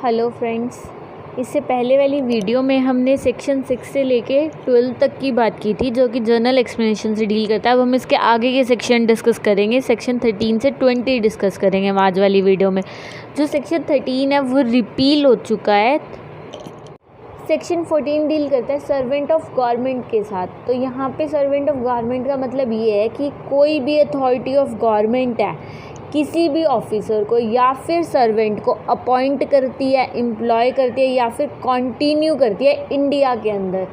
Hello friends, इससे पहले वाली वीडियो में हमने सेक्शन 6 से लेके 12 तक की बात की थी, जो कि जर्नल एक्सप्लेनेशन से डील करता है। अब हम इसके आगे के सेक्शन डिस्कस करेंगे। सेक्शन 13 से 20 डिस्कस करेंगे हम आज वाली वीडियो में। जो सेक्शन 13 है वो रिपील हो चुका है। सेक्शन 14 डील करता है सर्वेंट ऑफ गवर्नमेंट के साथ। तो यहाँ पे सर्वेंट ऑफ गवर्नमेंट का मतलब ये है कि कोई भी अथॉरिटी ऑफ गवर्नमेंट है किसी भी ऑफिसर को या फिर सर्वेंट को अपॉइंट करती है, एम्प्लॉय करती है या फिर कंटिन्यू करती है इंडिया के अंदर,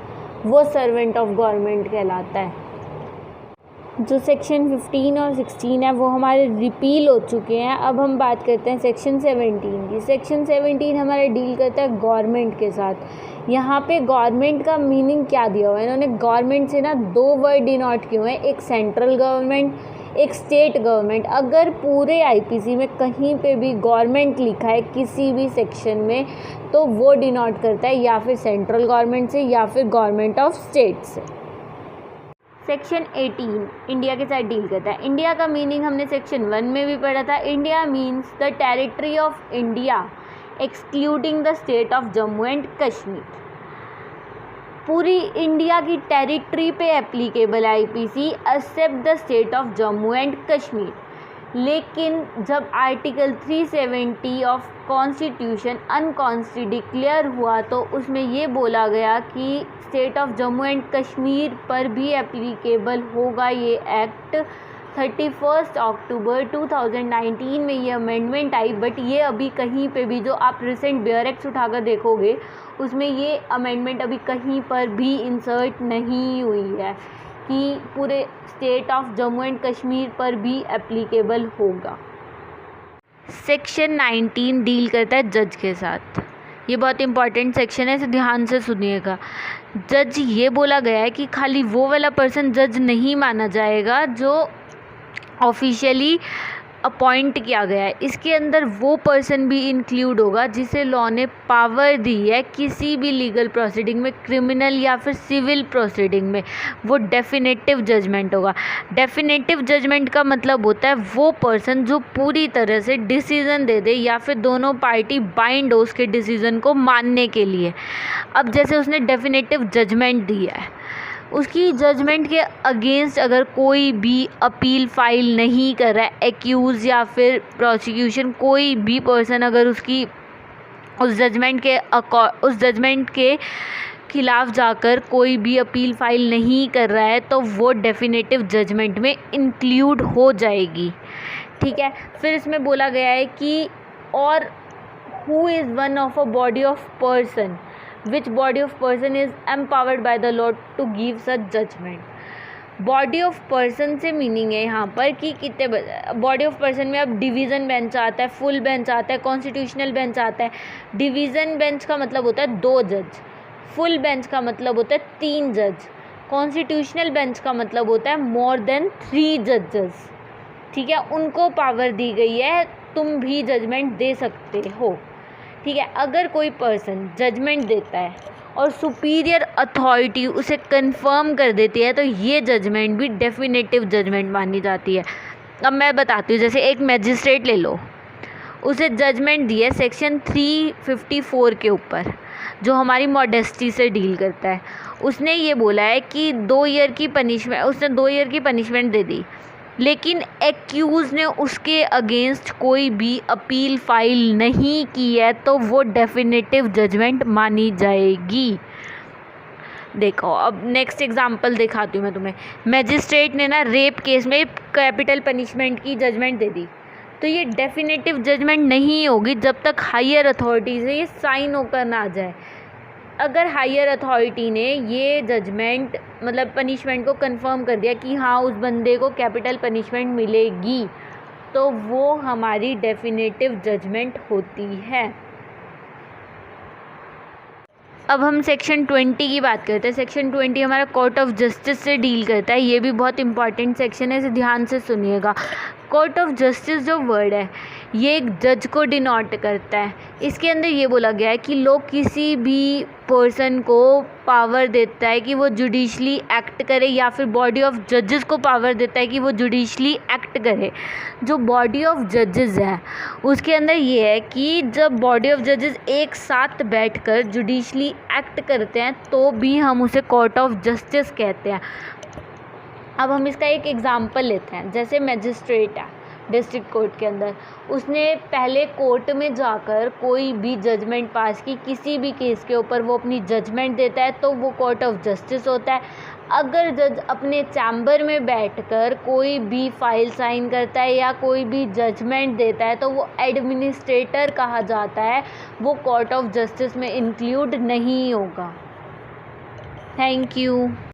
वो सर्वेंट ऑफ गवर्नमेंट कहलाता है। जो सेक्शन 15 और 16 है वो हमारे रिपील हो चुके हैं। अब हम बात करते हैं सेक्शन 17 की। सेक्शन 17 हमारे डील करता है गवर्नमेंट के साथ। यहाँ पे गवर्नमेंट का मीनिंग क्या दिया हुआ है, इन्होंने गवर्नमेंट से ना दो वर्ड डिनोट किए हुए हैं, एक सेंट्रल गवर्नमेंट, एक स्टेट गवर्नमेंट। अगर पूरे आईपीसी में कहीं पे भी गवर्नमेंट लिखा है किसी भी सेक्शन में, तो वो डिनोट करता है या फिर सेंट्रल गवर्नमेंट से या फिर गवर्नमेंट ऑफ स्टेट से। सेक्शन 18 इंडिया के साथ डील करता है। इंडिया का मीनिंग हमने सेक्शन 1 में भी पढ़ा था। India means the territory of India excluding the state of Jammu and Kashmir. पूरी इंडिया की टेरिटरी पे applicable IPC except the state of Jammu and Kashmir. लेकिन जब article 370 of constitution unconstitutional declare हुआ तो उसमें ये बोला गया कि state of Jammu and Kashmir पर भी एप्लीकेबल होगा ये एक्ट। 31 अक्टूबर 2019 में ये अमेंडमेंट आई, बट ये अभी कहीं पे भी, जो आप रिसेंट बेयर एक्ट उठाकर देखोगे उसमें ये अमेंडमेंट अभी कहीं पर भी इंसर्ट नहीं हुई है कि पूरे state of Jammu and Kashmir पर भी एप्लीकेबल होगा। सेक्शन 19 डील करता है जज के साथ। ये बहुत इंपॉर्टेंट सेक्शन है, इसे ध्यान से सुनिएगा। जज ये बोला गया है कि खाली वो वाला पर्सन जज नहीं माना जाएगा जो ऑफिशियली अपॉइंट किया गया है। इसके अंदर वो पर्सन भी इंक्लूड होगा जिसे लॉ ने पावर दी है किसी भी लीगल प्रोसीडिंग में, क्रिमिनल या फिर सिविल प्रोसीडिंग में, वो डेफिनेटिव जजमेंट होगा। डेफिनेटिव जजमेंट का मतलब होता है वो पर्सन जो पूरी तरह से डिसीज़न दे दे या फिर दोनों पार्टी बाइंड हो उसके डिसीज़न को मानने के लिए। अब जैसे उसने डेफिनेटिव जजमेंट दिया है, उसकी जजमेंट के अगेंस्ट अगर कोई भी अपील फाइल नहीं कर रहा है, एक्यूज़ या फिर प्रोसिक्यूशन, कोई भी पर्सन अगर उसकी उस जजमेंट के खिलाफ जाकर कोई भी अपील फाइल नहीं कर रहा है, तो वो डेफिनेटिव जजमेंट में इंक्लूड हो जाएगी। ठीक है। फिर इसमें बोला गया है कि और who is one of a body of person which body of person is empowered by the law to give such judgment। Body of person से मीनिंग है यहाँ पर कि कितने बॉडी ऑफ पर्सन में अब डिवीज़न बेंच आता है, फुल बेंच आता है, कॉन्स्टिट्यूशनल बेंच आता है। डिवीज़न बेंच का मतलब होता है 2 जज, फुल बेंच का मतलब होता है 3 जज, कॉन्स्टिट्यूशनल बेंच का मतलब होता है मोर देन 3 जजेस। ठीक है, उनको पावर दी गई है, तुम भी जजमेंट दे सकते हो। ठीक है। अगर कोई पर्सन जजमेंट देता है और सुपीरियर अथॉरिटी उसे कंफर्म कर देती है तो ये जजमेंट भी डेफिनेटिव जजमेंट मानी जाती है। अब मैं बताती हूँ, जैसे एक मैजिस्ट्रेट ले लो, उसे जजमेंट दी है सेक्शन 354 के ऊपर जो हमारी मॉडेस्टी से डील करता है। उसने ये बोला है कि 2 ईयर की पनिशमेंट, उसने 2 ईयर की पनिशमेंट दे दी, लेकिन एक्यूज़ ने उसके अगेंस्ट कोई भी अपील फाइल नहीं की है, तो वो डेफिनेटिव जजमेंट मानी जाएगी। देखो, अब नेक्स्ट एग्जांपल दिखाती हूँ मैं तुम्हें। मैजिस्ट्रेट ने ना रेप केस में कैपिटल पनिशमेंट की जजमेंट दे दी, तो ये डेफिनेटिव जजमेंट नहीं होगी जब तक हायर अथॉरिटी से ये साइन होकर ना आ जाए। अगर हायर अथॉरिटी ने ये जजमेंट मतलब पनिशमेंट को कंफर्म कर दिया कि हाँ उस बंदे को कैपिटल पनिशमेंट मिलेगी, तो वो हमारी डेफिनेटिव जजमेंट होती है। अब हम सेक्शन 20 की बात करते हैं। सेक्शन 20 हमारा कोर्ट ऑफ जस्टिस से डील करता है। ये भी बहुत इंपॉर्टेंट सेक्शन है, इसे ध्यान से सुनिएगा। कोर्ट ऑफ जस्टिस जो वर्ड है ये एक जज को डिनोट करता है। इसके अंदर ये बोला गया है कि लोग किसी भी पर्सन को पावर देता है कि वो जुडिशली एक्ट करे, या फिर बॉडी ऑफ जजेस को पावर देता है कि वो जुडिशली एक्ट करे। जो बॉडी ऑफ जजेस है उसके अंदर ये है कि जब बॉडी ऑफ जजेस एक साथ बैठकर जुडिशली एक्ट करते हैं तो भी हम उसे कोर्ट ऑफ जस्टिस कहते हैं। अब हम इसका एक एग्ज़ाम्पल लेते हैं। जैसे मैजिस्ट्रेट है डिस्ट्रिक्ट कोर्ट के अंदर, उसने पहले कोर्ट में जाकर कोई भी जजमेंट पास की किसी भी केस के ऊपर, वो अपनी जजमेंट देता है तो वो कोर्ट ऑफ जस्टिस होता है। अगर जज अपने चैम्बर में बैठकर कोई भी फाइल साइन करता है या कोई भी जजमेंट देता है तो वो एडमिनिस्ट्रेटर कहा जाता है, वो कोर्ट ऑफ जस्टिस में इंक्लूड नहीं होगा। Thank you.